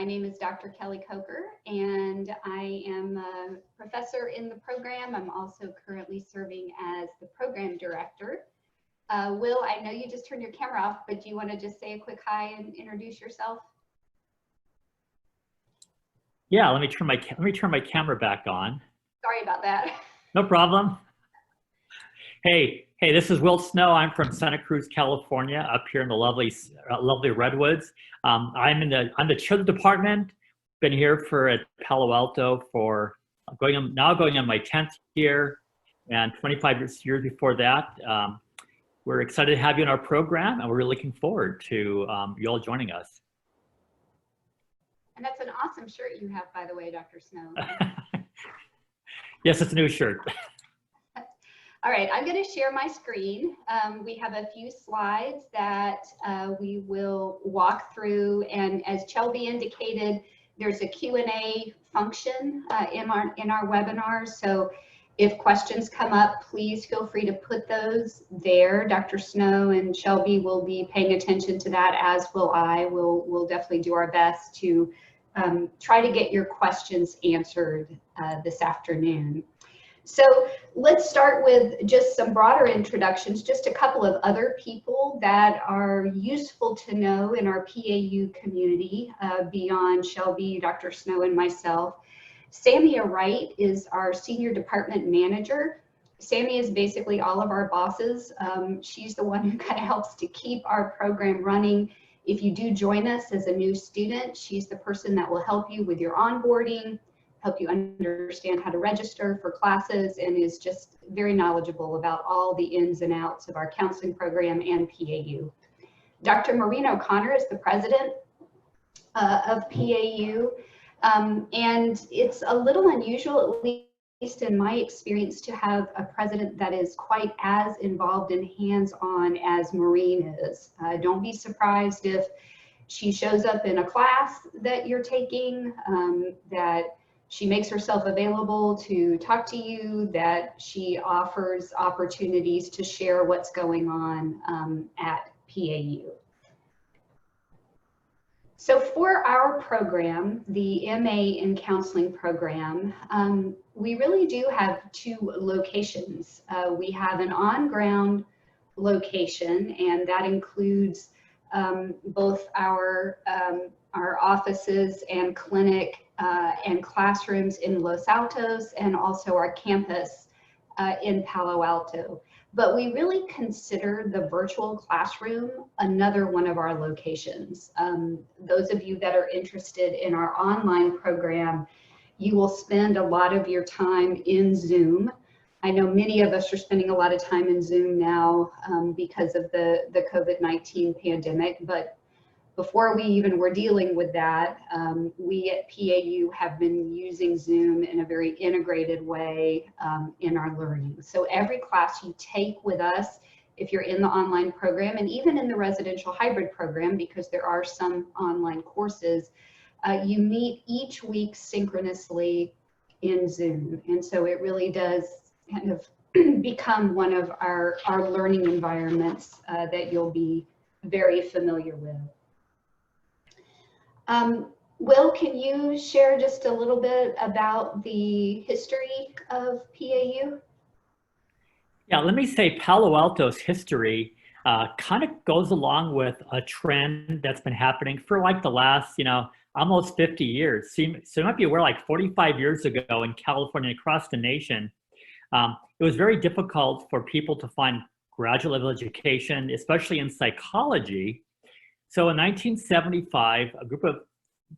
name is Dr. Kelly Coker, and I am a professor in the program. I'm also currently serving as the program director. Will, I know you just turned your camera off, but do you want to just say a quick hi and introduce yourself? Yeah, let me turn my camera back on. Sorry about that. No problem. Hey, this is Will Snow. I'm from Santa Cruz, California, up here in the lovely Redwoods. I'm in the children's department. Been here at Palo Alto for going on my 10th year, and 25 years before that. We're excited to have you in our program, and we're really looking forward to you all joining us. And that's an awesome shirt you have, by the way, Dr. Snow. Yes, it's a new shirt. All right, I'm going to share my screen. We have a few slides that we will walk through, and as Shelby indicated, there's a Q&A function in our webinar. So if questions come up, please feel free to put those there. Dr. Snow and Shelby will be paying attention to that, as will I. We'll definitely do our best to try to get your questions answered this afternoon. So let's start with just some broader introductions, just a couple of other people that are useful to know in our PAU community beyond Shelby, Dr. Snow, and myself. Samia Wright is our senior department manager. Sammy is basically all of our bosses. She's the one who kind of helps to keep our program running. If you do join us as a new student, she's the person that will help you with your onboarding, help you understand how to register for classes, and is just very knowledgeable about all the ins and outs of our counseling program and PAU. Dr. Maureen O'Connor is the president of PAU, and it's a little unusual, at least in my experience, to have a president that is quite as involved and hands-on as Maureen is. Don't be surprised if she shows up in a class that you're taking, that she makes herself available to talk to you, that she offers opportunities to share what's going on at PAU. So for our program, the MA in Counseling program, we really do have two locations. We have an on-ground location, and that includes both our offices and clinic and classrooms in Los Altos, and also our campus in Palo Alto. But we really consider the virtual classroom another one of our locations. Those of you that are interested in our online program, you will spend a lot of your time in Zoom. I know many of us are spending a lot of time in Zoom now because of the COVID-19 pandemic, but before we even were dealing with that, we at PAU have been using Zoom in a very integrated way in our learning. So every class you take with us, if you're in the online program, and even in the residential hybrid program, because there are some online courses, you meet each week synchronously in Zoom. And so it really does kind of become one of our learning environments that you'll be very familiar with. Will, can you share just a little bit about the history of PAU? Yeah, let me say Palo Alto's history kind of goes along with a trend that's been happening for like the last, almost 50 years. So you might be aware, like 45 years ago in California, across the nation, it was very difficult for people to find graduate level education, especially in psychology. So in 1975, a group of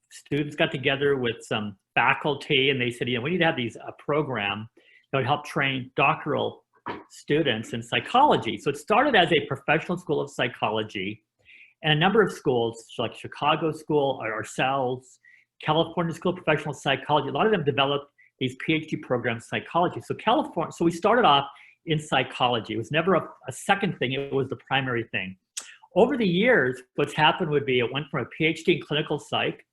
students got together with some faculty, and they said, we need to have a program that would help train doctoral students in psychology. So it started as a professional school of psychology, and a number of schools, like Chicago School, ourselves, California School of Professional Psychology, a lot of them developed these PhD programs in psychology. So we started off in psychology. It was never a second thing, it was the primary thing. Over the years, what's happened would be it went from a PhD in clinical psych.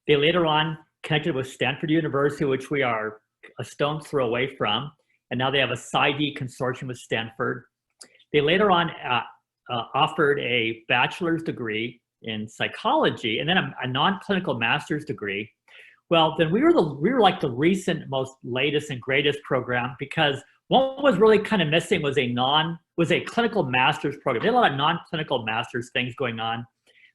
They later on connected with Stanford University, which we are a stone's throw away from, and now they have a PsyD consortium with Stanford. They later on offered a bachelor's degree in psychology, and then a non-clinical master's degree. Well, then we were like the recent, most latest and greatest program, because what was really kind of missing was a clinical master's program. They had a lot of non-clinical master's things going on,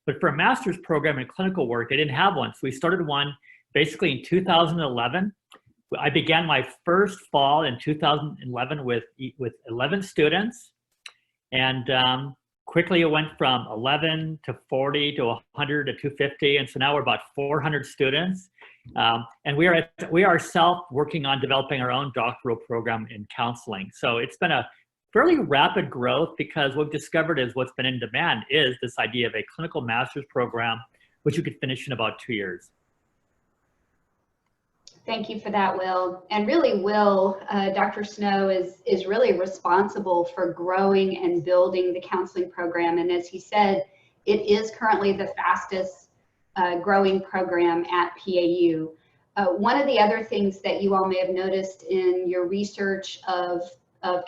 but for a master's program in clinical work, they didn't have one. So we started one basically in 2011. I began my first fall in 2011 with 11 students, and quickly it went from 11 to 40 to 100 to 250, and so now we're about 400 students. And we are ourselves working on developing our own doctoral program in counseling. So it's been a fairly rapid growth, because what we've discovered is what's been in demand is this idea of a clinical master's program, which you could finish in about 2 years. Thank you for that, Will. And really, Will, Dr. Snow is really responsible for growing and building the counseling program. And as he said, it is currently the fastest growing program at PAU. One of the other things that you all may have noticed in your research of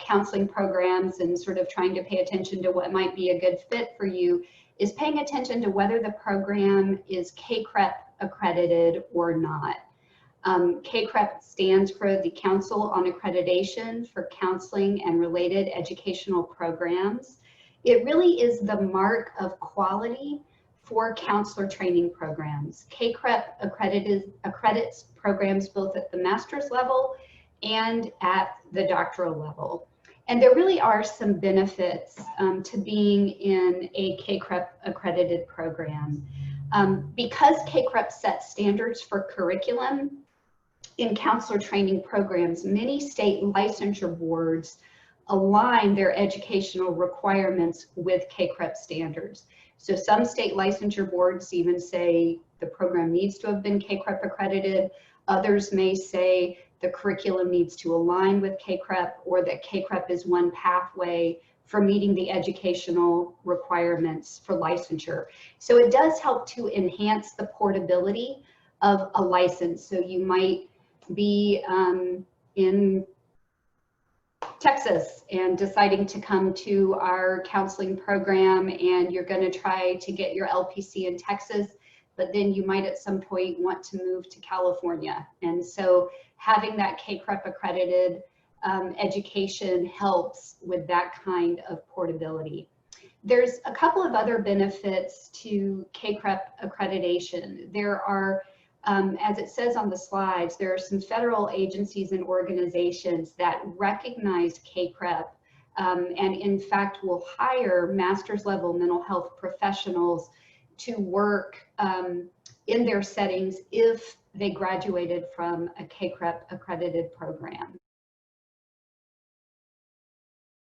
counseling programs and sort of trying to pay attention to what might be a good fit for you is paying attention to whether the program is CACREP accredited or not. CACREP stands for the Council on Accreditation for Counseling and Related Educational Programs. It really is the mark of quality for counselor training programs. CACREP accredits programs both at the master's level and at the doctoral level. And there really are some benefits to being in a CACREP accredited program. Because CACREP sets standards for curriculum in counselor training programs, many state licensure boards align their educational requirements with CACREP standards. So some state licensure boards even say the program needs to have been CACREP accredited. Others may say the curriculum needs to align with CACREP, or that CACREP is one pathway for meeting the educational requirements for licensure. So it does help to enhance the portability of a license. So you might be in Texas and deciding to come to our counseling program, and you're going to try to get your LPC in Texas, but then you might at some point want to move to California. And so having that CACREP accredited education helps with that kind of portability. There's a couple of other benefits to CACREP accreditation. There are, as it says on the slides, there are some federal agencies and organizations that recognize CACREP and in fact will hire master's level mental health professionals to work in their settings if they graduated from a CACREP accredited program.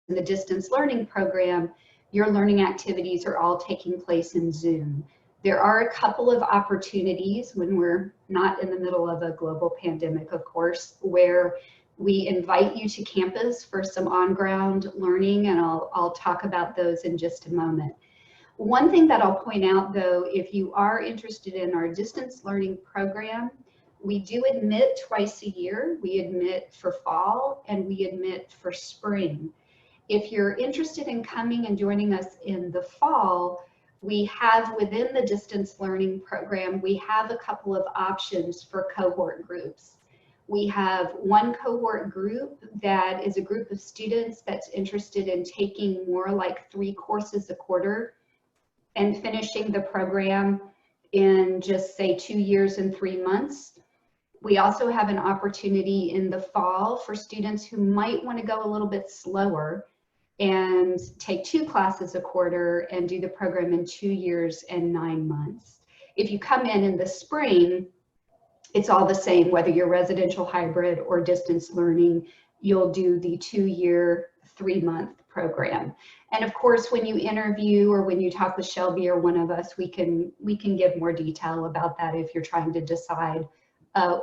In the distance learning program, your learning activities are all taking place in Zoom. There are a couple of opportunities when we're not in the middle of a global pandemic, of course, where we invite you to campus for some on-ground learning, and I'll talk about those in just a moment. One thing that I'll point out, though, if you are interested in our distance learning program, we do admit twice a year. We admit for fall and we admit for spring. If you're interested in coming and joining us in the fall, we have within the distance learning program, we have a couple of options for cohort groups. We have one cohort group that is a group of students that's interested in taking more like 3 courses a quarter and finishing the program in just say 2 years and 3 months. We also have an opportunity in the fall for students who might want to go a little bit slower and take 2 classes a quarter and do the program in 2 years and 9 months. If you come in the spring, it's all the same, whether you're residential hybrid or distance learning, you'll do the 2-year, 3-month program. And of course, when you interview or when you talk with Shelby or one of us, we can give more detail about that if you're trying to decide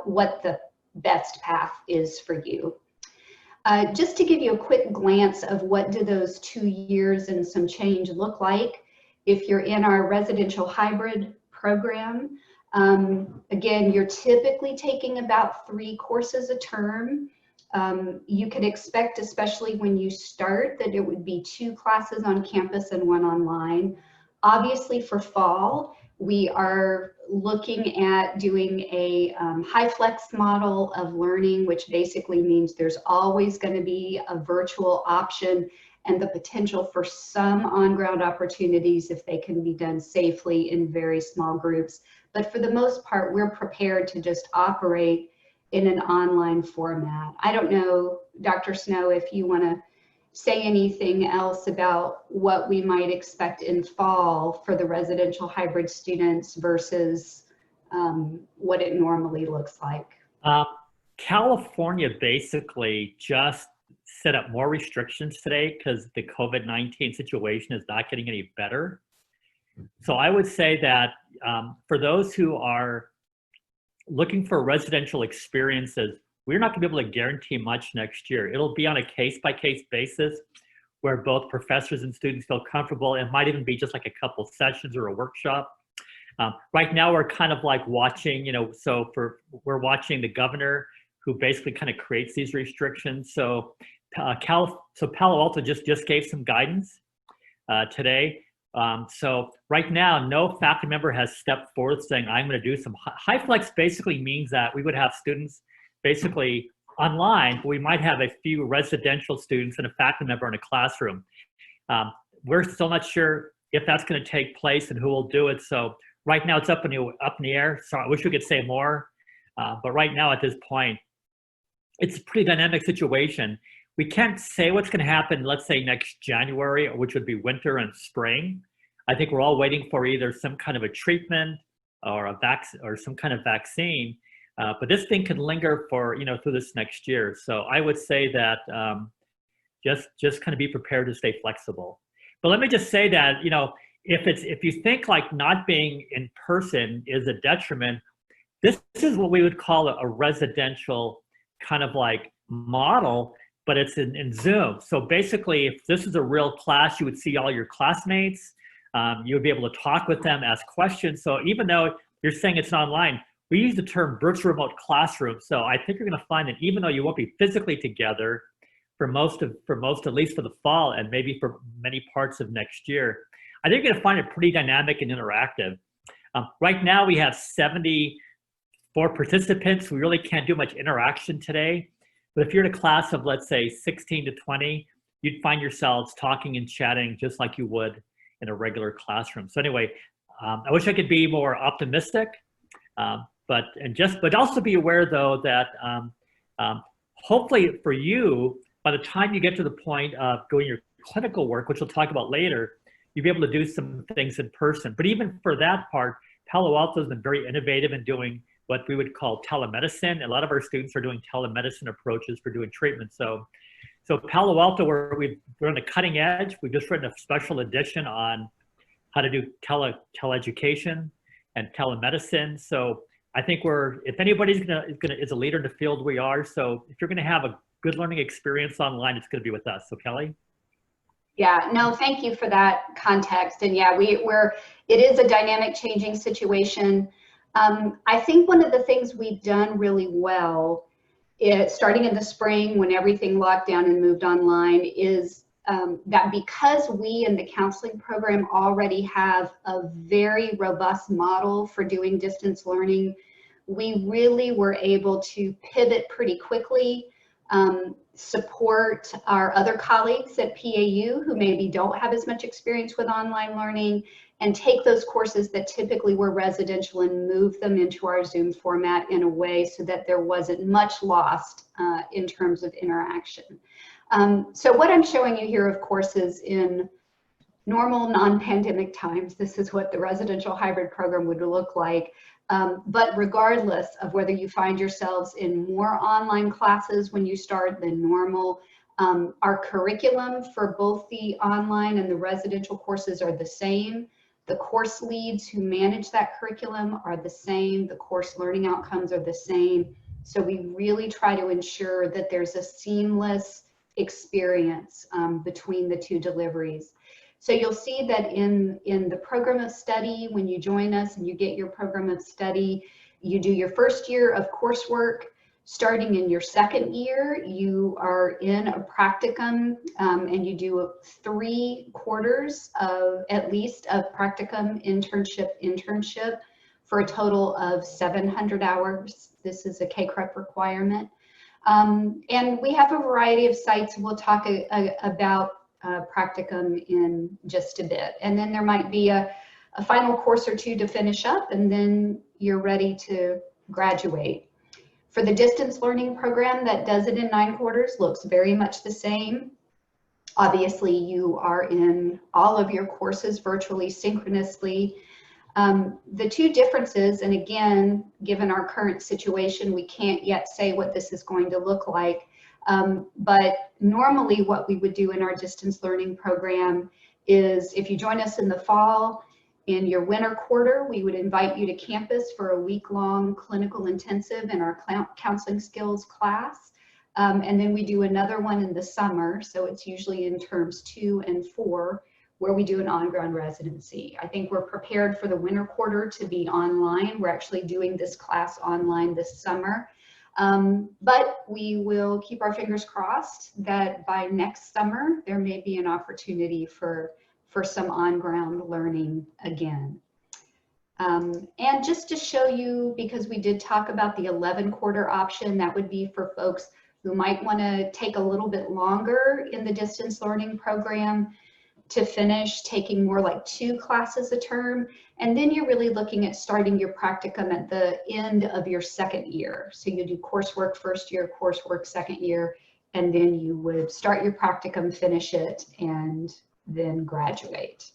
what the best path is for you. Just to give you a quick glance of what do those 2 years and some change look like. If you're in our residential hybrid program, again, you're typically taking about 3 courses a term. You can expect, especially when you start, that it would be 2 classes on campus and 1 online. Obviously for fall, we are looking at doing a HyFlex model of learning, which basically means there's always going to be a virtual option and the potential for some on-ground opportunities if they can be done safely in very small groups. But for the most part, we're prepared to just operate in an online format. I don't know, Dr. Snow, if you want to say anything else about what we might expect in fall for the residential hybrid students versus what it normally looks like. California basically just set up more restrictions today because the COVID-19 situation is not getting any better. So I would say that for those who are looking for residential experiences, we're not going to be able to guarantee much next year. It'll be on a case-by-case basis where both professors and students feel comfortable. It might even be just like a couple sessions or a workshop. Right now, we're kind of like watching, we're watching the governor who basically kind of creates these restrictions. So Palo Alto just gave some guidance today. So right now, no faculty member has stepped forward saying, I'm going to do some. HyFlex basically means that we would have students basically online, but we might have a few residential students and a faculty member in a classroom. We're still not sure if that's going to take place and who will do it. So right now it's up in the air. So I wish we could say more, but right now at this point, it's a pretty dynamic situation. We can't say what's going to happen, let's say next January, which would be winter and spring. I think we're all waiting for either some kind of a treatment or a vaccine or some kind of vaccine. But this thing can linger for, through this next year. So I would say that just kind of be prepared to stay flexible. But let me just say that, if you think like not being in person is a detriment, this is what we would call a residential kind of like model, but it's in Zoom. So basically, if this is a real class, you would see all your classmates. You would be able to talk with them, ask questions. So even though you're saying it's online, we use the term virtual remote classroom. So I think you're going to find that even though you won't be physically together for most, at least for the fall, and maybe for many parts of next year, I think you're going to find it pretty dynamic and interactive. Right now we have 74 participants. We really can't do much interaction today. But if you're in a class of, let's say, 16 to 20, you'd find yourselves talking and chatting just like you would in a regular classroom. So anyway, I wish I could be more optimistic. But also be aware though that hopefully for you, by the time you get to the point of doing your clinical work, which we'll talk about later, you'll be able to do some things in person. But even for that part, Palo Alto has been very innovative in doing what we would call telemedicine. A lot of our students are doing telemedicine approaches for doing treatment. So Palo Alto, we're on the cutting edge. We've just written a special edition on how to do teleeducation and telemedicine. So I think if anybody's is a leader in the field, we are. So if you're gonna have a good learning experience online, it's gonna be with us. So Kelly? Yeah, no, thank you for that context. And yeah, it is a dynamic changing situation. I think one of the things we've done really well, starting in the spring when everything locked down and moved online, is that because we in the counseling program already have a very robust model for doing distance learning, we really were able to pivot pretty quickly, support our other colleagues at PAU who maybe don't have as much experience with online learning, and take those courses that typically were residential and move them into our Zoom format in a way so that there wasn't much lost in terms of interaction. So what I'm showing you here, of course, is in normal non-pandemic times. This is what the residential hybrid program would look like. But regardless of whether you find yourselves in more online classes when you start than normal, our curriculum for both the online and the residential courses are the same. The course leads who manage that curriculum are the same. The course learning outcomes are the same. So we really try to ensure that there's a seamless experience between the two deliveries. So you'll see that in the program of study, when you join us and you get your program of study, you do your first year of coursework. Starting in your second year, you are in a practicum, and you do 3 quarters of at least of practicum internship for a total of 700 hours. This is a KCREP requirement. And we have a variety of sites. We'll talk about practicum in just a bit. And then there might be a final course or 2 to finish up, and then you're ready to graduate. For the distance learning program that does it in 9 quarters, looks very much the same. Obviously, you are in all of your courses virtually, synchronously. The 2 differences, and again, given our current situation, we can't yet say what this is going to look like, but normally what we would do in our distance learning program is, if you join us in the fall, in your winter quarter, we would invite you to campus for a week-long clinical intensive in our counseling skills class. And then we do another one in the summer, so it's usually in terms 2 and 4, where we do an on-ground residency. I think we're prepared for the winter quarter to be online. We're actually doing this class online this summer. But we will keep our fingers crossed that by next summer, there may be an opportunity for some on-ground learning again. And just to show you, because we did talk about the 11-quarter option, that would be for folks who might want to take a little bit longer in the distance learning program to finish taking more like 2 classes a term. And then you're really looking at starting your practicum at the end of your 2nd year. So you do coursework first year, coursework second year, and then you would start your practicum, finish it, and then graduate.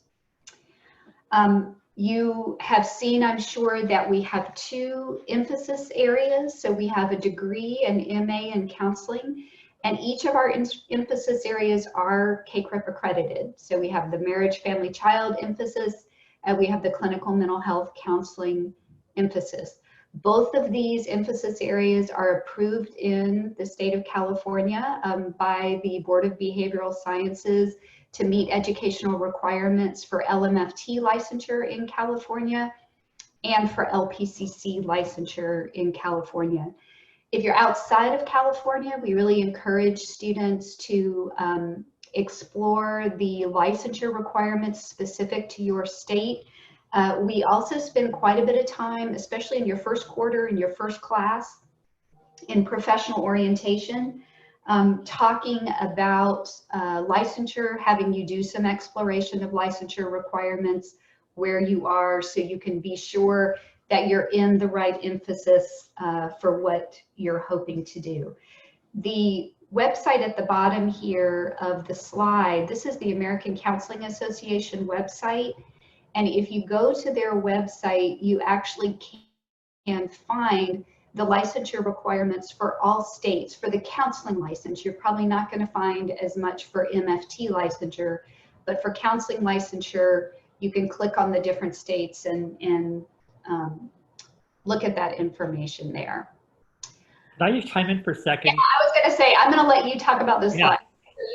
You have seen, I'm sure, that we have 2 emphasis areas. So we have a degree, an MA in counseling, and each of our emphasis areas are KCREP accredited. So we have the marriage, family, child emphasis, and we have the clinical mental health counseling emphasis. Both of these emphasis areas are approved in the state of California by the Board of Behavioral Sciences to meet educational requirements for LMFT licensure in California and for LPCC licensure in California. If you're outside of California, we really encourage students to explore the licensure requirements specific to your state. We also spend quite a bit of time, especially in your first quarter, in your first class, in professional orientation, talking about licensure, having you do some exploration of licensure requirements where you are, so you can be sure that you're in the right emphasis for what you're hoping to do. The website at the bottom here of the slide, this is the American Counseling Association website. And if you go to their website, you actually can find the licensure requirements for all states. For the counseling license, you're probably not going to find as much for MFT licensure, but for counseling licensure, you can click on the different states and look at that information there. Can I just chime in for a second? Yeah, I was going to say, I'm going to let you talk about this slide.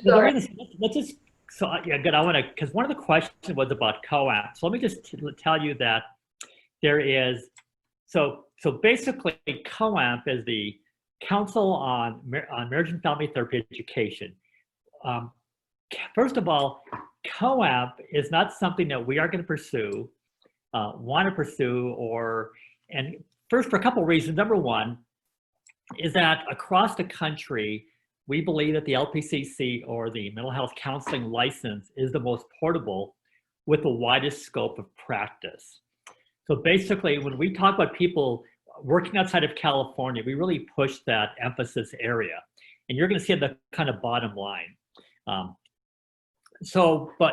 Let's just, so yeah, good. I want to, because one of the questions was about COAMP. So let me just tell you that there is, so basically COAMP is the Council on Marriage and Family Therapy Education. First of all, COAMP is not something that we are going to pursue, want to pursue, and first for a couple of reasons. Number one is that across the country, we believe that the LPCC, or the mental health counseling license, is the most portable with the widest scope of practice. So basically, when we talk about people working outside of California, we really push that emphasis area. And you're going to see the kind of bottom line. But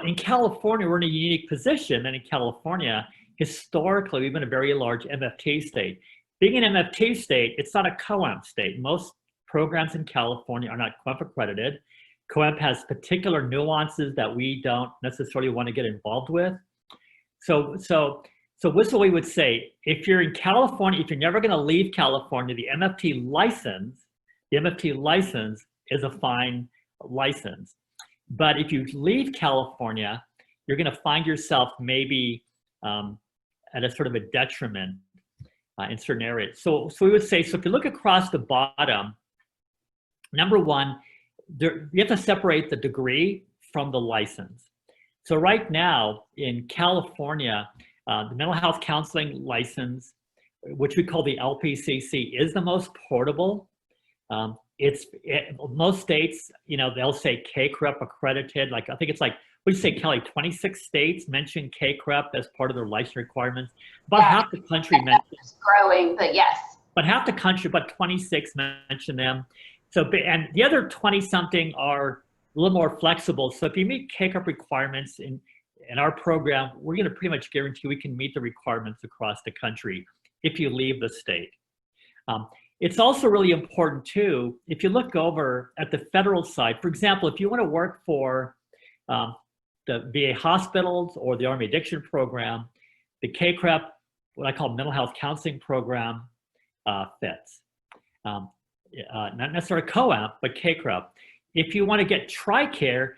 in California, we're in a unique position. And in California, historically, we've been a very large MFT state. Being an MFT state, it's not a COAMP state. Most programs in California are not COAMP accredited. COAMP has particular nuances that we don't necessarily want to get involved with. So what's what we would say? If you're in California, if you're never going to leave California, the MFT license is a fine license. But if you leave California, you're going to find yourself maybe at a sort of a detriment. in certain areas. So we would say, so if you look across the bottom, number one, you have to separate the degree from the license. So right now in California, the mental health counseling license, which we call the LPCC, is the most portable. Most states, they'll say CACREP accredited. Like, I think it's like, what do you say, Kelly? 26 states mention CACREP as part of their license requirements. About half the country mentions. It's growing, but yes. But half the country, about 26 mention them. So, and the other 20 something are a little more flexible. So if you meet CACREP requirements in our program, we're going to pretty much guarantee we can meet the requirements across the country if you leave the state. It's also really important too, if you look over at the federal side, for example, if you want to work for the VA hospitals or the Army Addiction Program, the CACREP, what I call mental health counseling program, fits. Not necessarily COAMP, but CACREP. If you want to get TRICARE,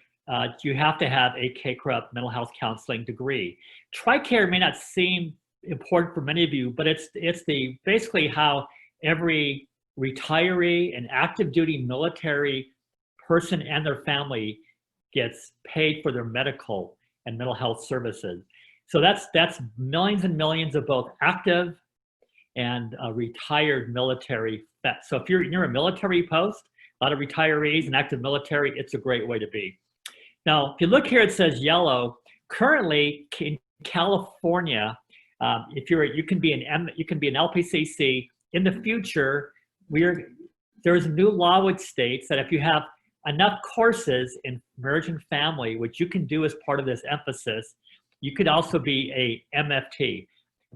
you have to have a CACREP mental health counseling degree. TRICARE may not seem important for many of you, but it's basically how every retiree and active duty military person and their family gets paid for their medical and mental health services. So that's millions and millions of both active and retired military vets. So if you're near a military post, a lot of retirees and active military, it's a great way to be. Now, if you look here, it says yellow. Currently in California, you can be an LPCC. In the future, there's a new law which states that if you have enough courses in marriage and family, which you can do as part of this emphasis, you could also be a MFT.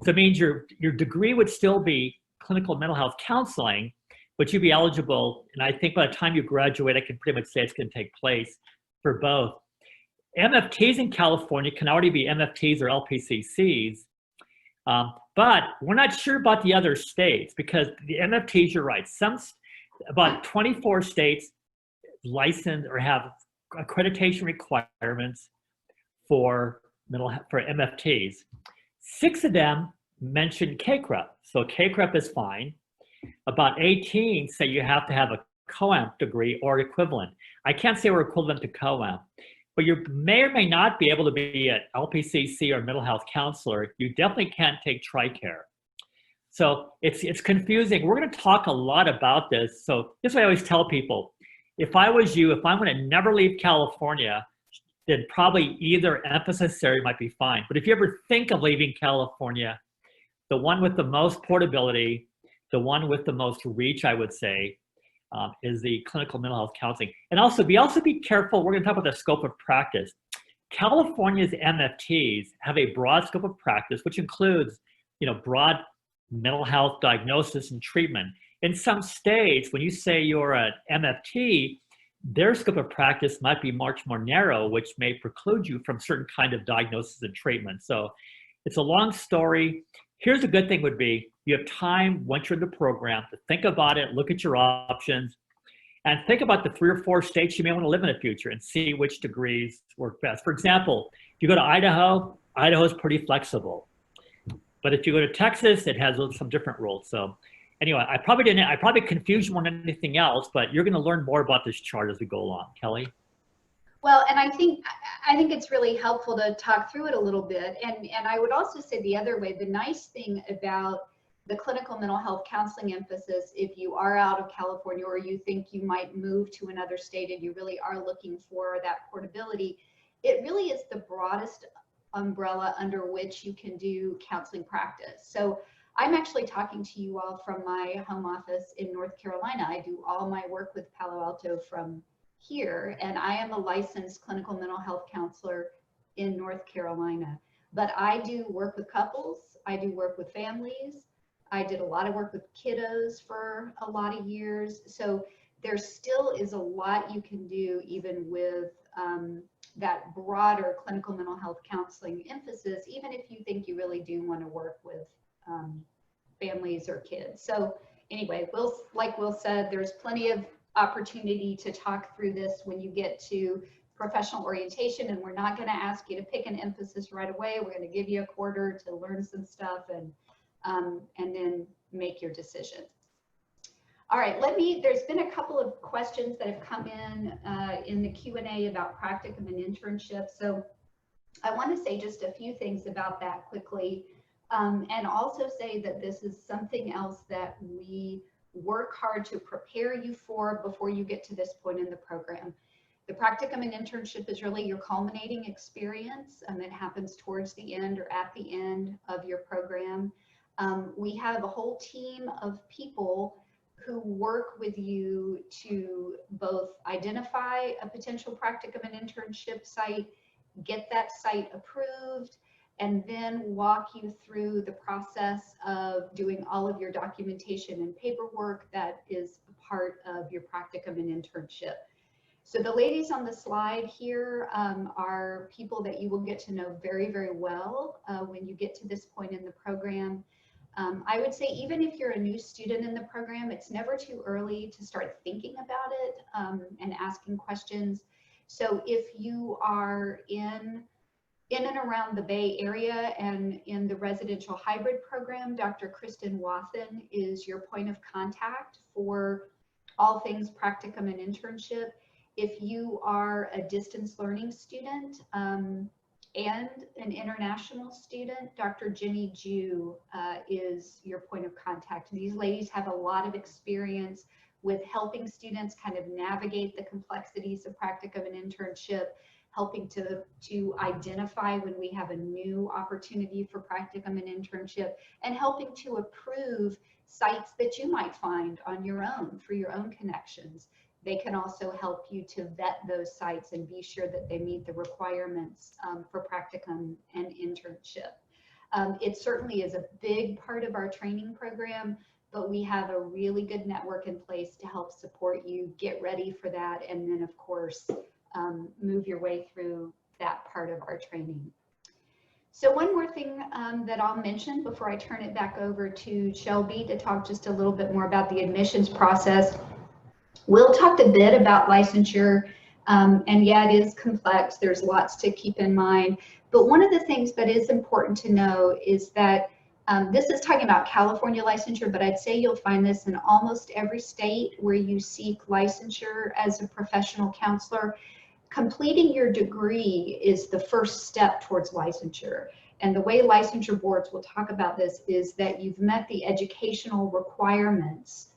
So it means your degree would still be clinical mental health counseling, but you'd be eligible. And I think by the time you graduate, I can pretty much say it's going to take place for both. MFTs in California can already be MFTs or LPCCs, but we're not sure about the other states because the MFTs, you're right, about 24 states license or have accreditation requirements for MFTs. 6 of them mention CACREP, so CACREP is fine. About 18 say you have to have a COAMP degree or equivalent. I can't say we're equivalent to COAMP, but you may or may not be able to be an LPCC or mental health counselor. You definitely can't take TRICARE. So it's confusing. We're going to talk a lot about this. So this is what I always tell people. If I was you, if I'm going to never leave California, then probably either emphasis area might be fine. But if you ever think of leaving California, the one with the most portability, the one with the most reach, I would say, is the clinical mental health counseling. And also be careful. We're going to talk about the scope of practice. California's MFTs have a broad scope of practice, which includes, broad mental health diagnosis and treatment. In some states, when you say you're an MFT, their scope of practice might be much more narrow, which may preclude you from certain kind of diagnosis and treatment. So it's a long story. Here's a good thing would be, you have time once you're in the program to think about it, look at your options, and think about the 3 or 4 states you may want to live in the future and see which degrees work best. For example, if you go to Idaho, Idaho is pretty flexible. But if you go to Texas, it has some different rules. So anyway, I probably confused you more than anything else, but you're going to learn more about this chart as we go along. Kelly? Well, and I think it's really helpful to talk through it a little bit. And I would also say the other way, the nice thing about the clinical mental health counseling emphasis, if you are out of California or you think you might move to another state and you really are looking for that portability, it really is the broadest umbrella under which you can do counseling practice. So I'm actually talking to you all from my home office in North Carolina. I do all my work with Palo Alto from here, and I am a licensed clinical mental health counselor in North Carolina. But I do work with couples, I do work with families, I did a lot of work with kiddos for a lot of years. So there still is a lot you can do even with that broader clinical mental health counseling emphasis, even if you think you really do want to work with families or kids. So anyway, like Will said, there's plenty of opportunity to talk through this when you get to professional orientation, and we're not going to ask you to pick an emphasis right away. We're going to give you a quarter to learn some stuff, and and then make your decision. All right, there's been a couple of questions that have come in the Q&A about practicum and internship. So I want to say just a few things about that quickly, and also say that this is something else that we work hard to prepare you for before you get to this point in the program. The practicum and internship is really your culminating experience, and it happens towards the end or at the end of your program. We have a whole team of people who work with you to both identify a potential practicum and internship site, get that site approved, and then walk you through the process of doing all of your documentation and paperwork that is a part of your practicum and internship. So the ladies on the slide here are people that you will get to know very, very well when you get to this point in the program. I would say even if you're a new student in the program, it's never too early to start thinking about it and asking questions. So if you are in and around the Bay Area and in the residential hybrid program, Dr. Kristen Wathen is your point of contact for all things practicum and internship. If you are a distance learning student and an international student, Dr. Jenny Jew is your point of contact. These ladies have a lot of experience with helping students kind of navigate the complexities of practicum and internship, helping to identify when we have a new opportunity for practicum and internship, and helping to approve sites that you might find on your own for your own connections. They can also help you to vet those sites and be sure that they meet the requirements for practicum and internship. It certainly is a big part of our training program, but we have a really good network in place to help support you get ready for that, and then of course move your way through that part of our training. So one more thing that I'll mention before I turn it back over to Shelby to talk just a little bit more about the admissions process. Will talked a bit about licensure, and yeah, it is complex. There's lots to keep in mind. But one of the things that is important to know is that this is talking about California licensure, but I'd say you'll find this in almost every state where you seek licensure as a professional counselor. Completing your degree is the first step towards licensure. And the way licensure boards will talk about this is that you've met the educational requirements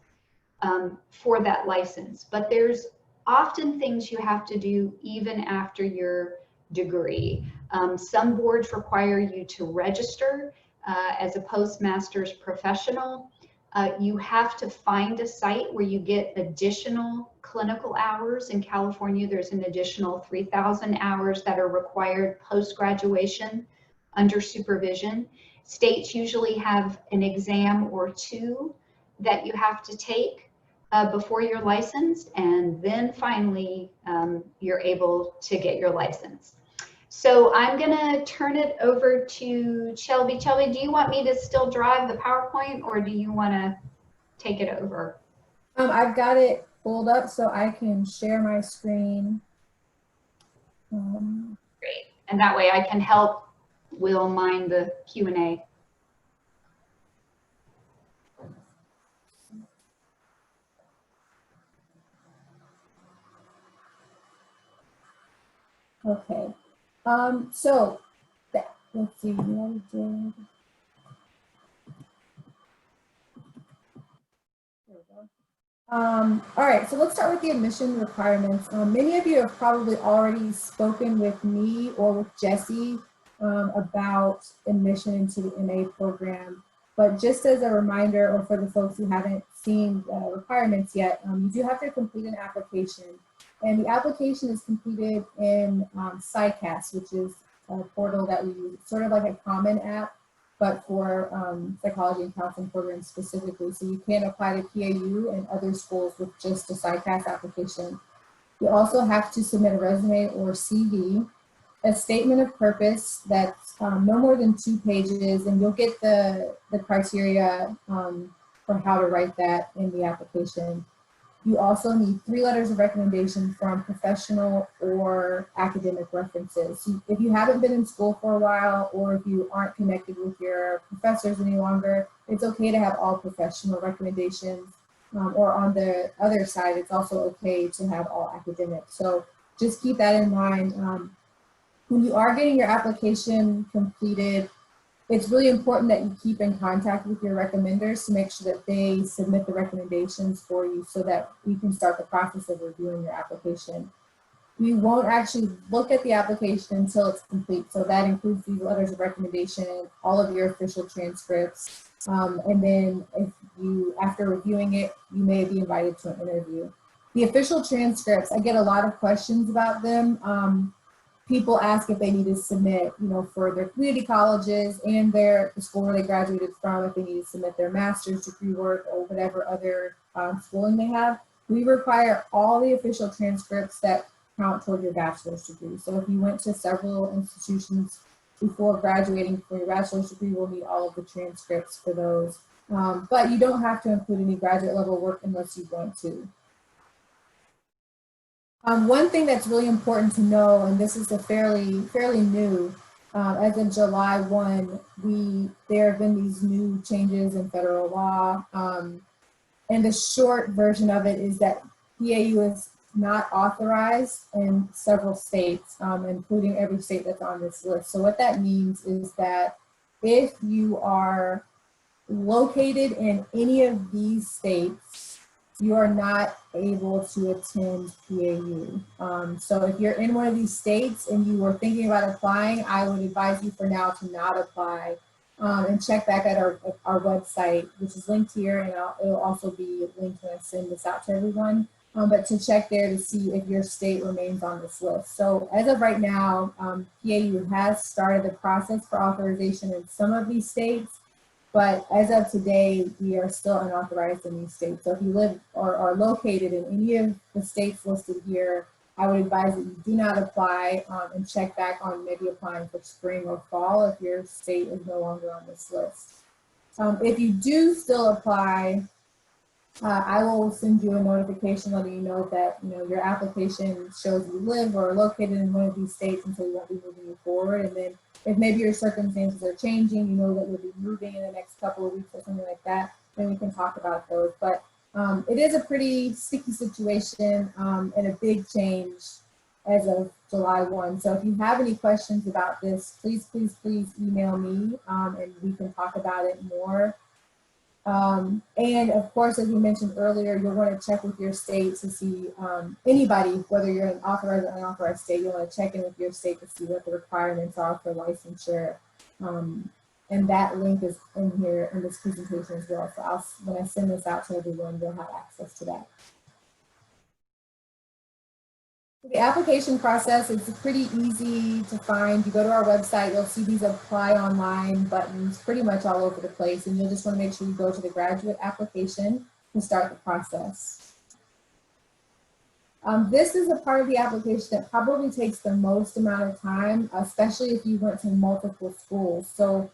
for that license. But there's often things you have to do even after your degree. Some boards require you to register as a postmaster's professional. You have to find a site where you get additional clinical hours. In California, there's an additional 3,000 hours that are required post-graduation under supervision. States usually have an exam or two that you have to take before you're licensed, and then finally you're able to get your license. So I'm gonna turn it over to Shelby. Shelby, do you want me to still drive the PowerPoint, or do you wanna take it over? I've got it pulled up so I can share my screen. Great, and that way I can help Will mind the Q&A. Okay, so let's see, what I did. There we go. All right, so let's start with the admission requirements. Many of you have probably already spoken with me or with Jesse about admission into the MA program, but just as a reminder, or for the folks who haven't seen the requirements yet, you do have to complete an application. And the application is completed in SciCast, which is a portal that we use. It's sort of like a common app, but for psychology and counseling programs specifically. So you can apply to PAU and other schools with just a SciCast application. You also have to submit a resume or CV, a statement of purpose that's no more than 2 pages, and you'll get the criteria for how to write that in the application. You also need 3 letters of recommendation from professional or academic references. So if you haven't been in school for a while, or if you aren't connected with your professors any longer, it's okay to have all professional recommendations. Or on the other side, it's also okay to have all academic. So just keep that in mind. When you are getting your application completed, it's really important that you keep in contact with your recommenders to make sure that they submit the recommendations for you so that we can start the process of reviewing your application. We won't actually look at the application until it's complete. So that includes these letters of recommendation, all of your official transcripts. And then if you, after reviewing it, you may be invited to an interview. The official transcripts, I get a lot of questions about them. People ask if they need to submit, for their community colleges and the school where they graduated from, if they need to submit their master's degree work or whatever other schooling they have. We require all the official transcripts that count toward your bachelor's degree. So if you went to several institutions before graduating for your bachelor's degree, we'll need all of the transcripts for those. But you don't have to include any graduate level work unless you want to. One thing that's really important to know, and this is a fairly new, as of July 1, there have been these new changes in federal law. And the short version of it is that PAU is not authorized in several states, including every state that's on this list. So what that means is that if you are located in any of these states, you are not able to attend PAU. So if you're in one of these states and you were thinking about applying, I would advise you for now to not apply, and check back at our website, which is linked here, and it'll also be linked when I send this out to everyone. But to check there to see if your state remains on this list. So as of right now, PAU has started the process for authorization in some of these states. But as of today, we are still unauthorized in these states. So if you live or are located in any of the states listed here, I would advise that you do not apply, and check back on maybe applying for spring or fall if your state is no longer on this list. If you do still apply, I will send you a notification letting you know that your application shows you live or are located in one of these states, and so we won't be moving you forward. And then if maybe your circumstances are changing, you know that you'll be moving in the next couple of weeks or something like that, then we can talk about those. But it is a pretty sticky situation, and a big change as of July 1. So if you have any questions about this, please email me, and we can talk about it more. And of course, as we mentioned earlier, you'll want to check with your state to see anybody, whether you're an authorized or unauthorized state, you'll want to check in with your state to see what the requirements are for licensure. And that link is in here in this presentation as well. So when I send this out to everyone, you'll have access to that. The application process is pretty easy to find. You go to our website, you'll see these apply online buttons pretty much all over the place, and you'll just want to make sure you go to the graduate application to start the process. This is a part of the application that probably takes the most amount of time, especially if you went to multiple schools. So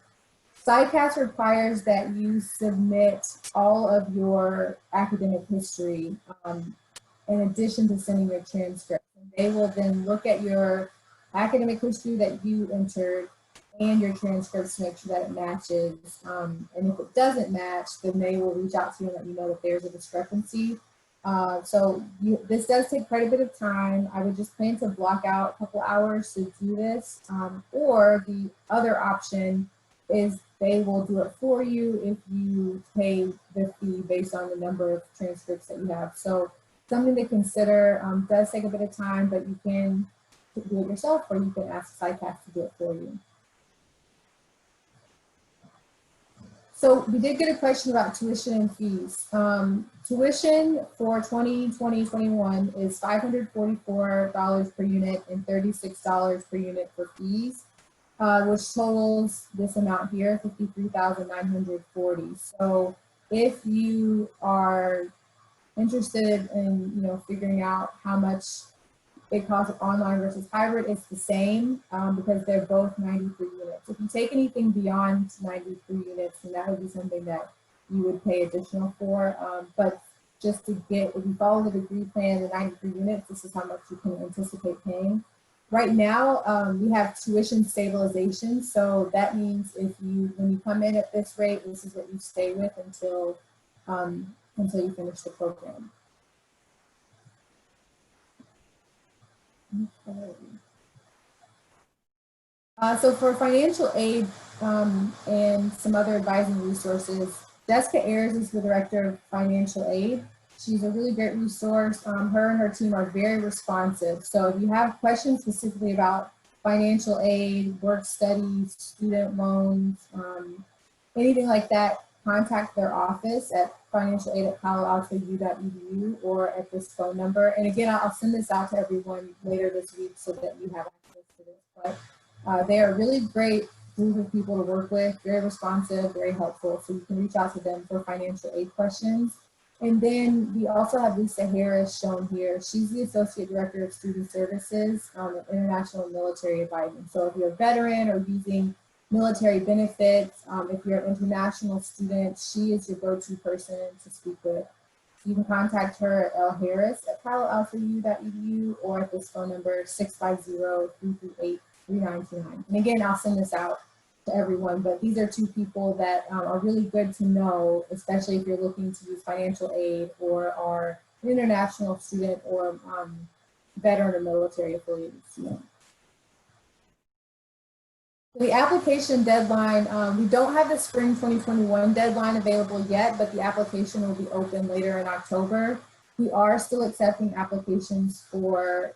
CyCAS requires that you submit all of your academic history in addition to sending your transcript. They will then look at your academic history that you entered and your transcripts to make sure that it matches. And if it doesn't match, then they will reach out to you and let you know that there's a discrepancy. So this does take quite a bit of time. I would just plan to block out a couple hours to do this. Or the other option is they will do it for you if you pay the fee based on the number of transcripts that you have. So something to consider. Does take a bit of time, but you can do it yourself, or you can ask CyCAS to do it for you. So we did get a question about tuition and fees. Tuition for 2020-21 is $544 per unit and $36 per unit for fees, which totals this amount here, $53,940. So if you are interested in figuring out how much it costs online versus hybrid, it's the same because they're both 93 units. If you take anything beyond 93 units, then that would be something that you would pay additional for. But just to get, if you follow the degree plan, the 93 units, this is how much you can anticipate paying. Right now, we have tuition stabilization. So that means when you come in at this rate, this is what you stay with until you finish the program. Okay. So for financial aid and some other advising resources, Jessica Ayers is the Director of Financial Aid. She's a really great resource. Her and her team are very responsive. So if you have questions specifically about financial aid, work studies, student loans, anything like that, contact their office at financialaid@paloaltou.edu or at this phone number. And again, I'll send this out to everyone later this week so that you have access to this. But they are a really great group of people to work with, very responsive, very helpful. So you can reach out to them for financial aid questions. And then we also have Lisa Harris shown here. She's the Associate Director of Student Services at International Military Advising. So if you're a veteran or using military benefits, if you're an international student, she is your go-to person to speak with. You can contact her at lharris@paloaltou.edu or at this phone number 650-338-3929. And again, I'll send this out to everyone, but these are two people that are really good to know, especially if you're looking to use financial aid or are an international student or veteran or military affiliated student. The application deadline, we don't have the spring 2021 deadline available yet, but the application will be open later in October. We are still accepting applications for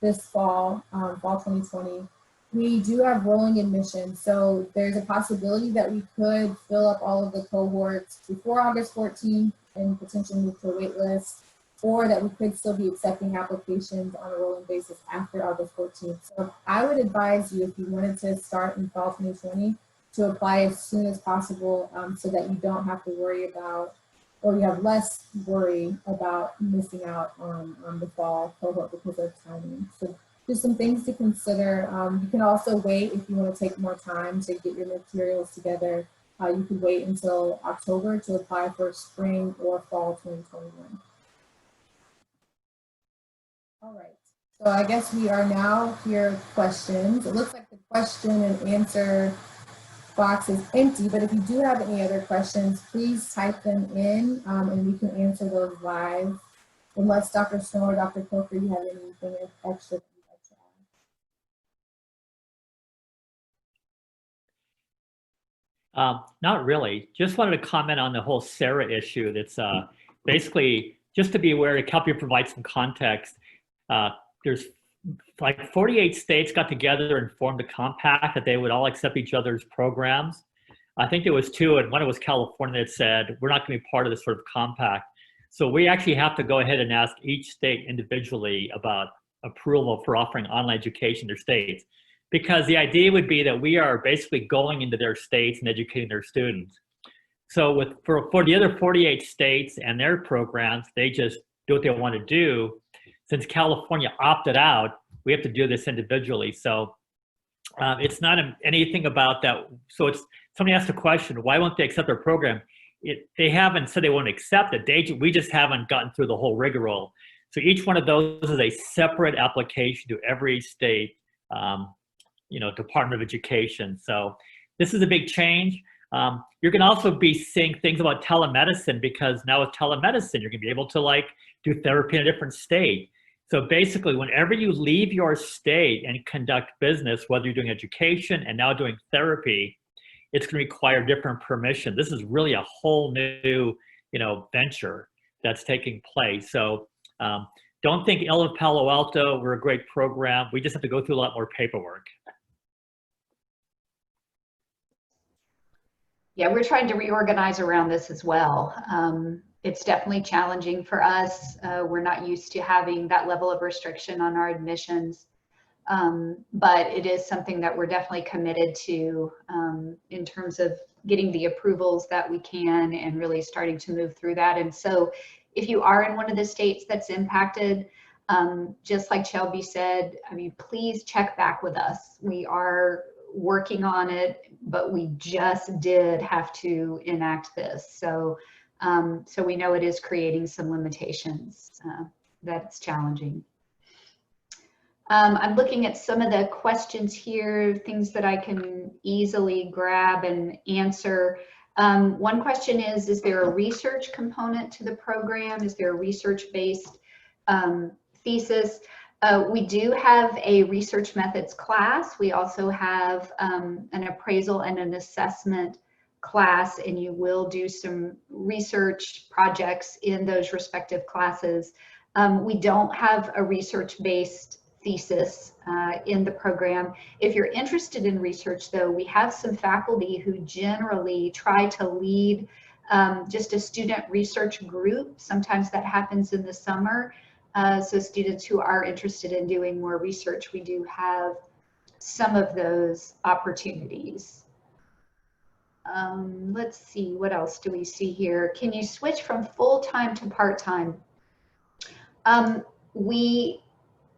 this fall, fall 2020. We do have rolling admission, so there's a possibility that we could fill up all of the cohorts before August 14th and potentially move to a wait list, or that we could still be accepting applications on a rolling basis after August 14th. So I would advise you, if you wanted to start in fall 2020, to apply as soon as possible so that you don't have to worry about, or you have less worry about missing out on the fall cohort because of timing. So just some things to consider. You can also wait if you want to take more time to get your materials together. You could wait until October to apply for spring or fall 2021. All right, so I guess we are now here with questions. It looks like the question and answer box is empty, but if you do have any other questions, please type them in and we can answer those live. Unless Dr. Snow or Dr. Coker, you have anything extra? Not really. Just wanted to comment on the whole SARA issue. That's basically just to be aware, to help you provide some context. There's like 48 states got together and formed a compact that they would all accept each other's programs. I think there was two, and one was California that said, we're not going to be part of this sort of compact. So we actually have to go ahead and ask each state individually about approval for offering online education in their states. Because the idea would be that we are basically going into their states and educating their students. So for the other 48 states and their programs, they just do what they want to do. Since California opted out, we have to do this individually. So it's not anything about that. So somebody asked a question, why won't they accept our program? They haven't said they won't accept it. We just haven't gotten through the whole rigmarole. So each one of those is a separate application to every state Department of Education. So this is a big change. You're going to also be seeing things about telemedicine, because now with telemedicine, you're going to be able to do therapy in a different state. So basically, whenever you leave your state and conduct business, whether you're doing education and now doing therapy, it's going to require different permission. This is really a whole new, venture that's taking place. So don't think ill of Palo Alto. We're a great program. We just have to go through a lot more paperwork. Yeah, we're trying to reorganize around this as well. It's definitely challenging for us. We're not used to having that level of restriction on our admissions, but it is something that we're definitely committed to in terms of getting the approvals that we can and really starting to move through that. And so if you are in one of the states that's impacted, just like Shelby said, please check back with us. We are working on it, but we just did have to enact this. So So we know it is creating some limitations that's challenging. I'm looking at some of the questions here, things that I can easily grab and answer. One question is there a research component to the program? Is there a research-based thesis? We do have a research methods class. We also have an appraisal and an assessment class, and you will do some research projects in those respective classes. We don't have a research-based thesis in the program. If you're interested in research, though, we have some faculty who generally try to lead just a student research group. Sometimes that happens in the summer. So students who are interested in doing more research, we do have some of those opportunities. Let's see, what else do we see here? Can you switch from full-time to part-time? We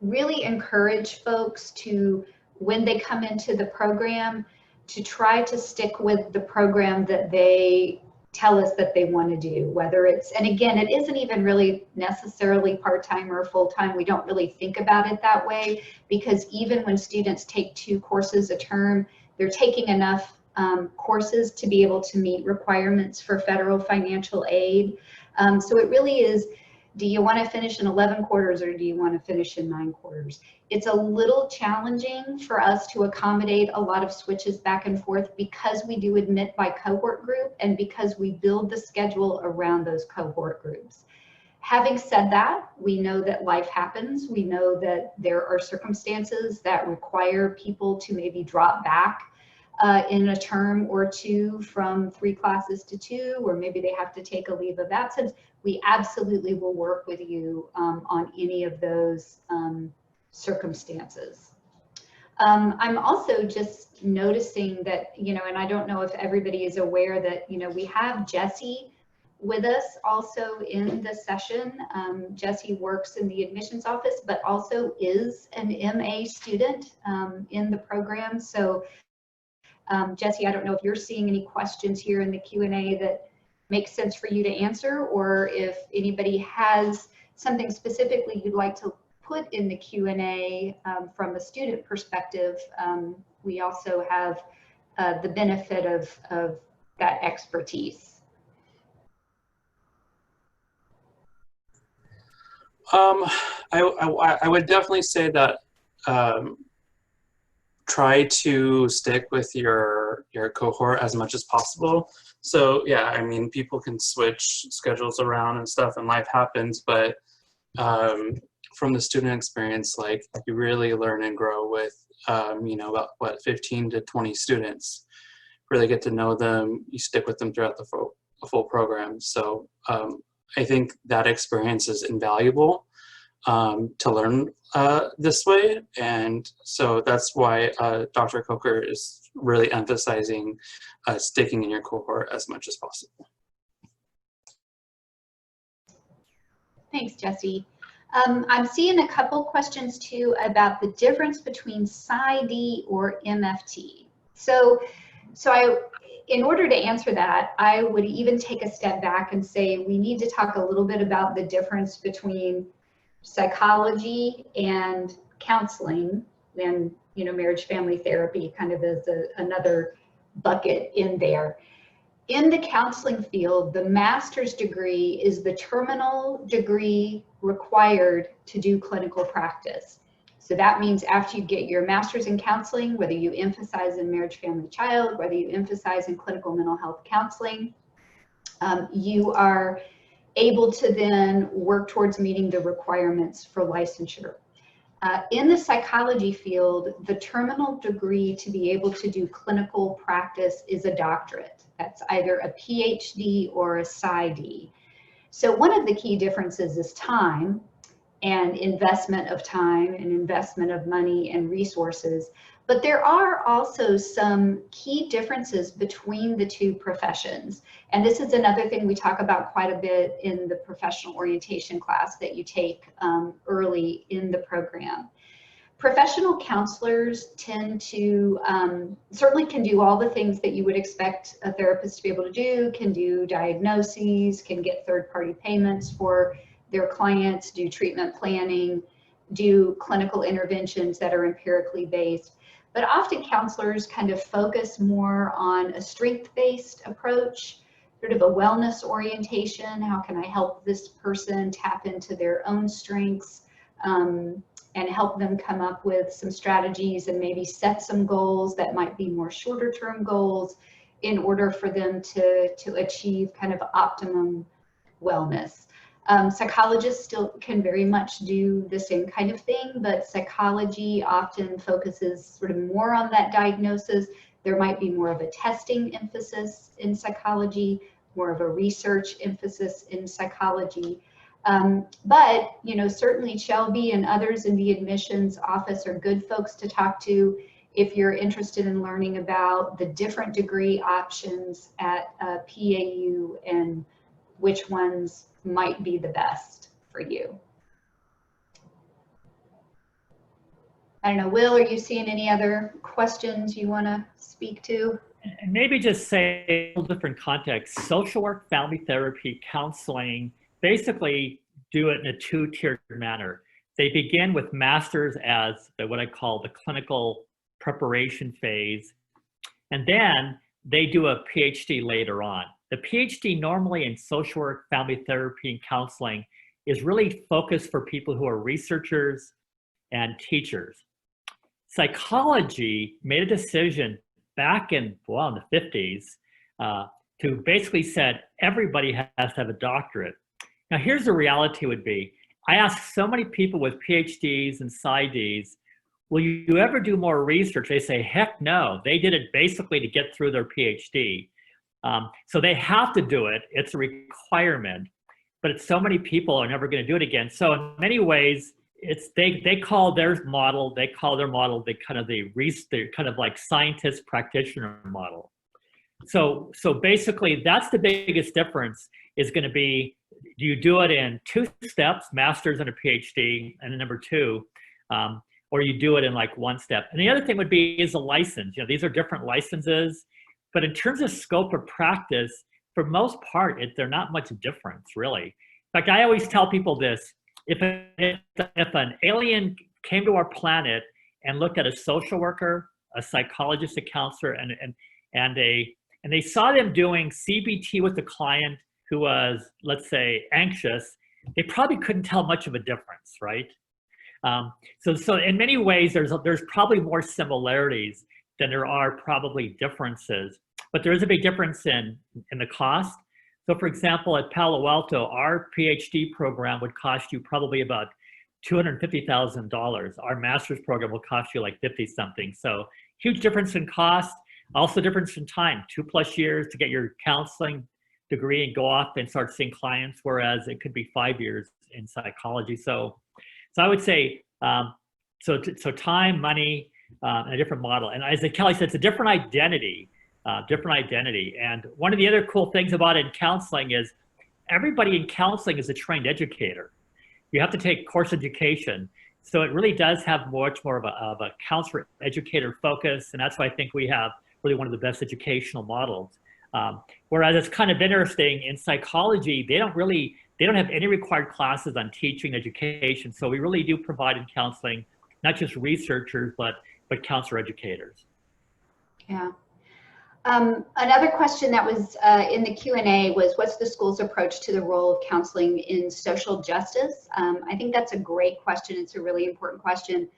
really encourage folks to, when they come into the program, to try to stick with the program that they tell us that they want to do, whether it's, and again, it isn't even really necessarily part-time or full-time. We don't really think about it that way, because even when students take 2 courses a term, they're taking enough courses to be able to meet requirements for federal financial aid. So it really is, do you want to finish in 11 quarters or do you want to finish in 9 quarters? It's a little challenging for us to accommodate a lot of switches back and forth because we do admit by cohort group and because we build the schedule around those cohort groups. Having said that, we know that life happens. We know that there are circumstances that require people to maybe drop back in a term or 2 from 3 classes to 2, or maybe they have to take a leave of absence. We absolutely will work with you on any of those circumstances. I'm also just noticing that, you know, and I don't know if everybody is aware that, you know, we have Jessie with us also in the session. Jessie works in the admissions office, but also is an MA student in the program. So Jessie, I don't know if you're seeing any questions here in the Q&A that makes sense for you to answer, or if anybody has something specifically you'd like to put in the Q&A from a student perspective. We also have the benefit of that expertise. I would definitely say that try to stick with your cohort as much as possible. So yeah, I mean, people can switch schedules around and stuff, and life happens, but from the student experience, like, you really learn and grow with you know, about what, 15 to 20 students. Really get to know them, you stick with them throughout the full program. So I think that experience is invaluable to learn this way, and so that's why Dr. Coker is really emphasizing sticking in your cohort as much as possible. Thanks, Jessie. I'm seeing a couple questions too about the difference between PsyD or MFT. So in order to answer that, I would even take a step back and say we need to talk a little bit about the difference between psychology and counseling, and, you know, marriage family therapy kind of as another bucket in there. In the counseling field, the master's degree is the terminal degree required to do clinical practice. So that means after you get your master's in counseling, whether you emphasize in marriage, family, child, whether you emphasize in clinical mental health counseling, you are able to then work towards meeting the requirements for licensure. In the psychology field, the terminal degree to be able to do clinical practice is a doctorate. That's either a PhD or a PsyD. So one of the key differences is time and investment of time and investment of money and resources. But there are also some key differences between the two professions. And this is another thing we talk about quite a bit in the professional orientation class that you take early in the program. Professional counselors tend to certainly can do all the things that you would expect a therapist to be able to do, can do diagnoses, can get third-party payments for their clients, do treatment planning, do clinical interventions that are empirically based. But often counselors kind of focus more on a strength-based approach, sort of a wellness orientation. How can I help this person tap into their own strengths and help them come up with some strategies and maybe set some goals that might be more shorter term goals in order for them to achieve kind of optimum wellness. Psychologists still can very much do the same kind of thing, but psychology often focuses sort of more on that diagnosis. There might be more of a testing emphasis in psychology, more of a research emphasis in psychology. But, you know, certainly Shelby and others in the admissions office are good folks to talk to if you're interested in learning about the different degree options at PAU and which ones might be the best for you. I don't know, Will, are you seeing any other questions you want to speak to? And maybe just say a different context. Social work, family therapy, counseling, basically do it in a two-tiered manner. They begin with masters as what I call the clinical preparation phase, and then they do a PhD later on. The PhD normally in social work, family therapy, and counseling is really focused for people who are researchers and teachers. Psychology made a decision back in, well, in the 50s to basically said everybody has to have a doctorate. Now here's the reality would be, I ask so many people with PhDs and PsyDs, will you ever do more research? They say, heck no. They did it basically to get through their PhD. So they have to do it. It's a requirement, but it's so many people are never going to do it again. So in many ways, it's they call their model, the kind of like scientist practitioner model. So basically that's the biggest difference is going to be, do you do it in 2 steps, master's and a PhD, and then number 2, or you do it in like 1 step. And the other thing would be is a license. You know, these are different licenses, but in terms of scope of practice, for most part, they're not much difference really. In fact, I always tell people this, if an alien came to our planet and looked at a social worker, a psychologist, a counselor, and they saw them doing CBT with the client who was, let's say, anxious, they probably couldn't tell much of a difference, right? So in many ways, there's probably more similarities than there are probably differences, but there is a big difference in the cost. So for example, at Palo Alto, our PhD program would cost you probably about $250,000. Our master's program will cost you like 50 something. So huge difference in cost, also difference in time, 2+ years to get your counseling degree and go off and start seeing clients, whereas it could be 5 years in psychology. So I would say, so time, money, and a different model. And as Kelly said, it's a different identity. And one of the other cool things about it in counseling is everybody in counseling is a trained educator. You have to take course education. So it really does have much more of a counselor educator focus. And that's why I think we have really one of the best educational models. Whereas it's kind of interesting in psychology, they don't have any required classes on teaching education. So we really do provide in counseling, not just researchers, but counselor educators. Yeah. Another question that was in the Q&A was, what's the school's approach to the role of counseling in social justice? I think that's a great question. It's a really important question.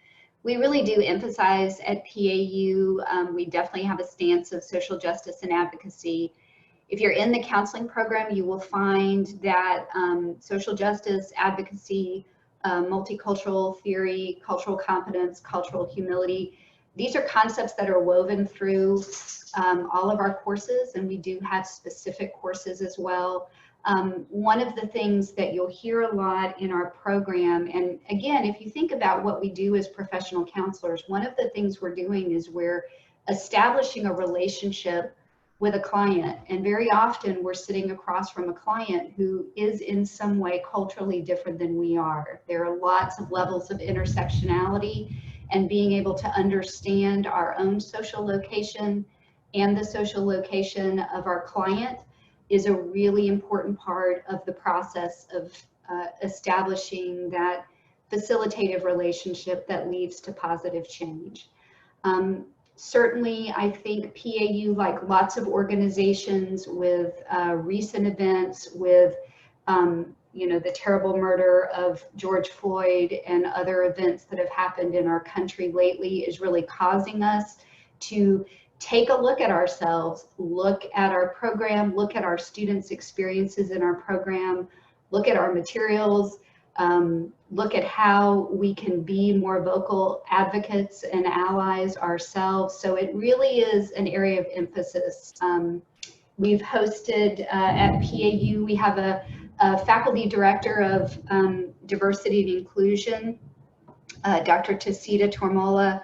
We really do emphasize at PAU, we definitely have a stance of social justice and advocacy. If you're in the counseling program, you will find that social justice, advocacy, multicultural theory, cultural competence, cultural humility, these are concepts that are woven through all of our courses, and we do have specific courses as well. One of the things that you'll hear a lot in our program, and again, if you think about what we do as professional counselors, one of the things we're doing is we're establishing a relationship with a client, and very often we're sitting across from a client who is in some way culturally different than we are. There are lots of levels of intersectionality, and being able to understand our own social location and the social location of our client is a really important part of the process of establishing that facilitative relationship that leads to positive change. Certainly, I think PAU, like lots of organizations with recent events with, the terrible murder of George Floyd and other events that have happened in our country lately, is really causing us to take a look at ourselves, look at our program, look at our students' experiences in our program, look at our materials, look at how we can be more vocal advocates and allies ourselves. So it really is an area of emphasis. We've hosted at PAU, we have a faculty director of diversity and inclusion, Dr. Tasita Tormola,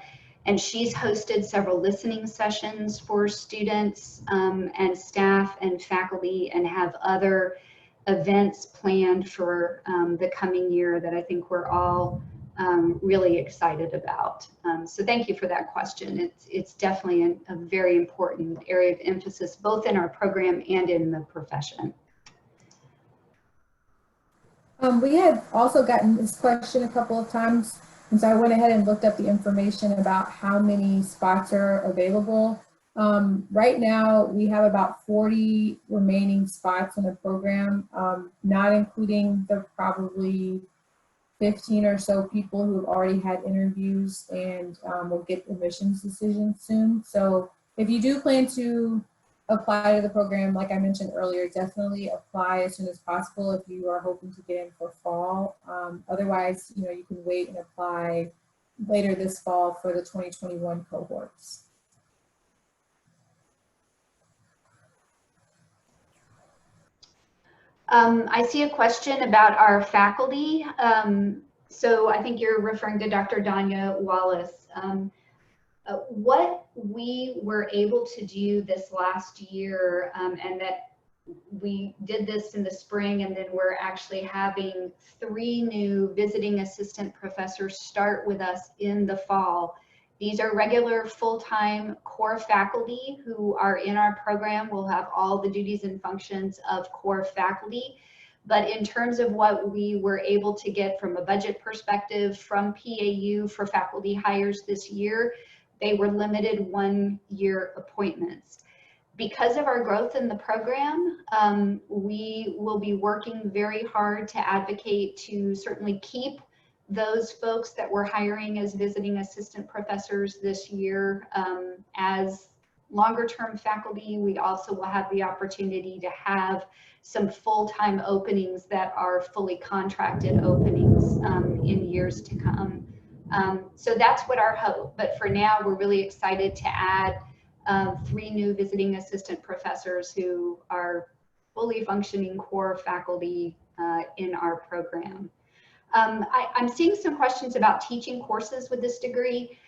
and she's hosted several listening sessions for students and staff and faculty, and have other events planned for the coming year that I think we're all really excited about. So thank you for that question. It's definitely a very important area of emphasis, both in our program and in the profession. We had also gotten this question a couple of times, and so I went ahead and looked up the information about how many spots are available. Right now, we have about 40 remaining spots in the program, not including the probably 15 or so people who have already had interviews and will get admissions decisions soon. So if you do plan to apply to the program, like I mentioned earlier, definitely apply as soon as possible if you are hoping to get in for fall. Otherwise, you can wait and apply later this fall for the 2021 cohorts. I see a question about our faculty. So I think you're referring to Dr. Danya Wallace. What we were able to do this last year, and that we did this in the spring, and then we're actually having 3 new visiting assistant professors start with us in the fall. These are regular full-time core faculty who are in our program, will have all the duties and functions of core faculty. But in terms of what we were able to get from a budget perspective from PAU for faculty hires this year, they were limited 1-year appointments. Because of our growth in the program, we will be working very hard to advocate to certainly keep those folks that we're hiring as visiting assistant professors this year as longer term faculty. We also will have the opportunity to have some full-time openings that are fully contracted openings in years to come. So that's what our hope, but for now we're really excited to add 3 new visiting assistant professors who are fully functioning core faculty in our program. I'm seeing some questions about teaching courses with this degree.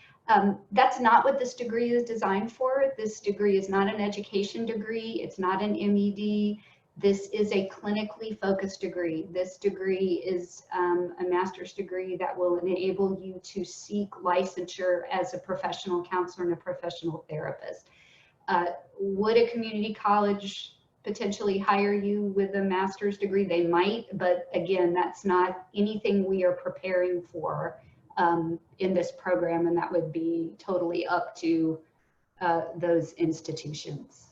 That's not what this degree is designed for. This degree is not an education degree. It's not an MED. This is a clinically focused degree. This degree is a master's degree that will enable you to seek licensure as a professional counselor and a professional therapist. Would a community college potentially hire you with a master's degree? They might, but again, that's not anything we are preparing for in this program, and that would be totally up to those institutions.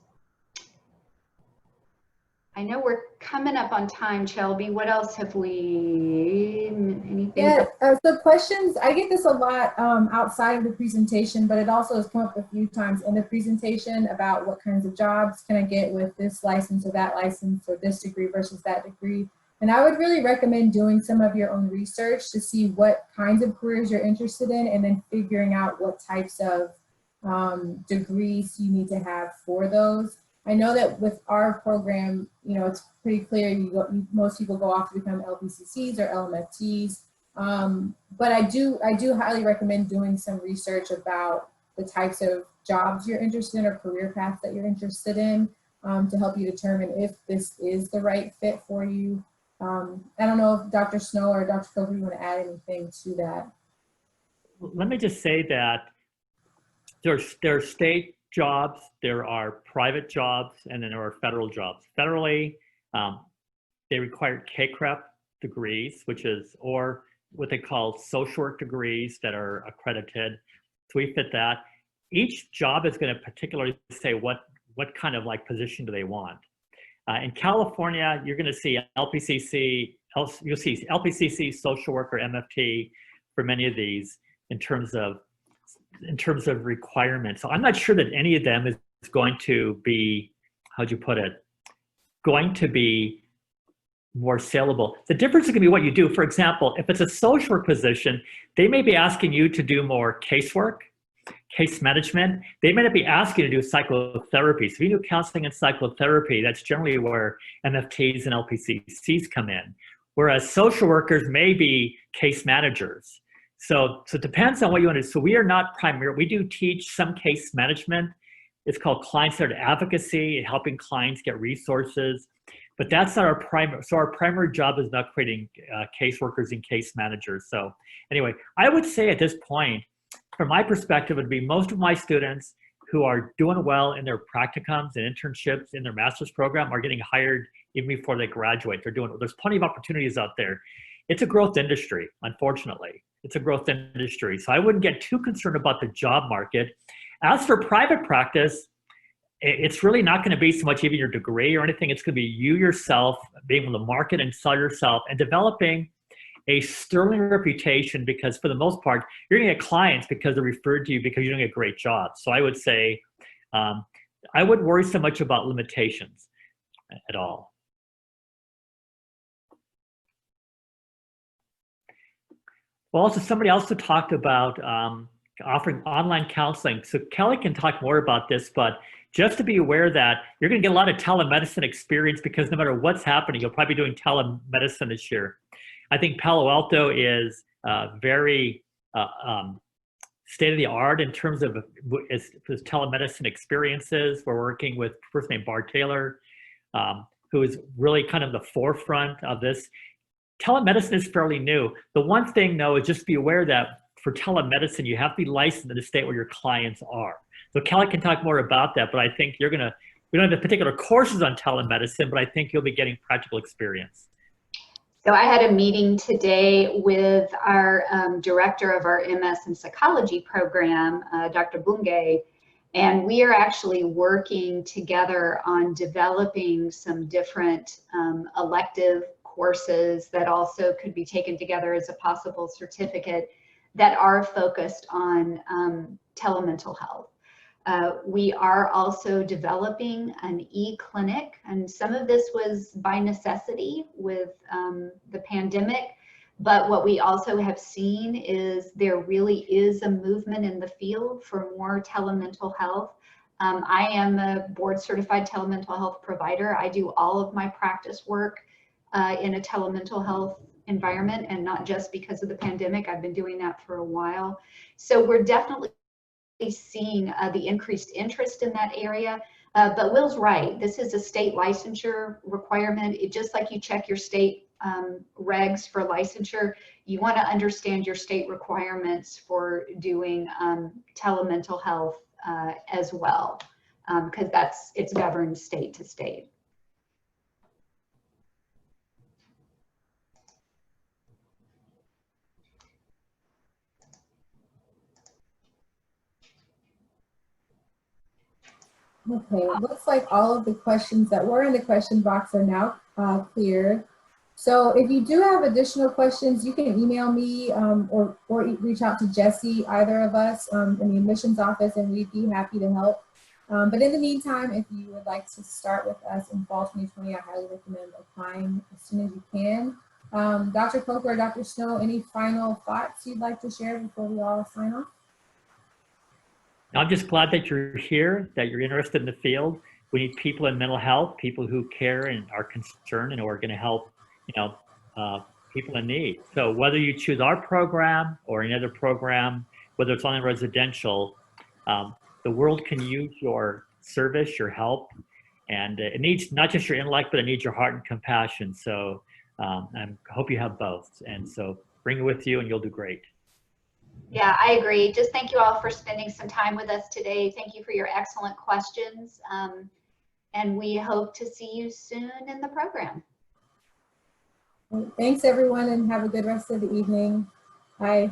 I know we're coming up on time, Shelby. What else have we, anything? Yeah, so questions, I get this a lot outside of the presentation, but it also has come up a few times in the presentation about what kinds of jobs can I get with this license or that license, or this degree versus that degree. And I would really recommend doing some of your own research to see what kinds of careers you're interested in, and then figuring out what types of degrees you need to have for those. I know that with our program, it's pretty clear most people go off to become LPCCs or LMFTs. But I do highly recommend doing some research about the types of jobs you're interested in or career paths that you're interested in to help you determine if this is the right fit for you. I don't know if Dr. Snow or Dr. Kocher want to add anything to that. let me just say that there are state jobs, there are private jobs, and then there are federal jobs. Federally, they require CACREP degrees, which is, or what they call social work degrees that are accredited. So we fit that. Each job is going to particularly say what kind of like position do they want. In California, you're going to see LPCC, you'll see LPCC, social worker, MFT for many of these in terms of requirements. So I'm not sure that any of them is going to be, how'd you put it, going to be more saleable. The difference is going to be what you do. For example, if it's a social work position, they may be asking you to do more casework, case management. They may not be asking you to do psychotherapy. So if you do counseling and psychotherapy, that's generally where MFTs and LPCCs come in. Whereas social workers may be case managers. So it depends on what you want to do. So we are not primary. We do teach some case management. It's called client-centered advocacy, helping clients get resources. But that's not our primary. So our primary job is not creating caseworkers and case managers. So anyway, I would say at this point, from my perspective, it would be most of my students who are doing well in their practicums and internships in their master's program are getting hired even before they graduate. There's plenty of opportunities out there. It's a growth industry, unfortunately. It's a growth industry. So I wouldn't get too concerned about the job market. As for private practice, it's really not going to be so much even your degree or anything. It's going to be you yourself being able to market and sell yourself and developing a sterling reputation, because for the most part, you're going to get clients because they're referred to you because you're doing a great job. So I would say I wouldn't worry so much about limitations at all. Well, also somebody else talked about offering online counseling. So Kelly can talk more about this, but just to be aware that you're going to get a lot of telemedicine experience, because no matter what's happening, you'll probably be doing telemedicine this year. I think Palo Alto is very state of the art in terms of its telemedicine experiences. We're working with a person named Bart Taylor, who is really kind of the forefront of this. Telemedicine is fairly new. The one thing, though, is just be aware that for telemedicine, you have to be licensed in the state where your clients are. So Kelly can talk more about that, but I think we don't have the particular courses on telemedicine, but I think you'll be getting practical experience. So I had a meeting today with our director of our MS in psychology program, Dr. Bungay, and we are actually working together on developing some different elective courses that also could be taken together as a possible certificate that are focused on telemental health. We are also developing an e-clinic, and some of this was by necessity with the pandemic, but what we also have seen is there really is a movement in the field for more telemental health. I am a board certified telemental health provider. I do all of my practice work in a telemental health environment, and not just because of the pandemic. I've been doing that for a while. So we're definitely seeing the increased interest in that area. But Will's right, this is a state licensure requirement. It just like you check your state regs for licensure, you want to understand your state requirements for doing telemental health as well, because it's governed state to state. Okay, it looks like all of the questions that were in the question box are now clear. So if you do have additional questions, you can email me or reach out to Jesse, either of us in the admissions office, and we'd be happy to help. But in the meantime, if you would like to start with us in fall 2020, I highly recommend applying as soon as you can. Dr. Coker or Dr. Snow, any final thoughts you'd like to share before we all sign off? I'm just glad that you're here, that you're interested in the field. We need people in mental health, people who care and are concerned and are going to help, people in need. So whether you choose our program or any other program, whether it's only residential, the world can use your service, your help, and it needs not just your intellect, but it needs your heart and compassion. So I hope you have both. And so bring it with you and you'll do great. Yeah, I agree. Just thank you all for spending some time with us today. Thank you for your excellent questions. And we hope to see you soon in the program. Thanks everyone, and have a good rest of the evening. Bye.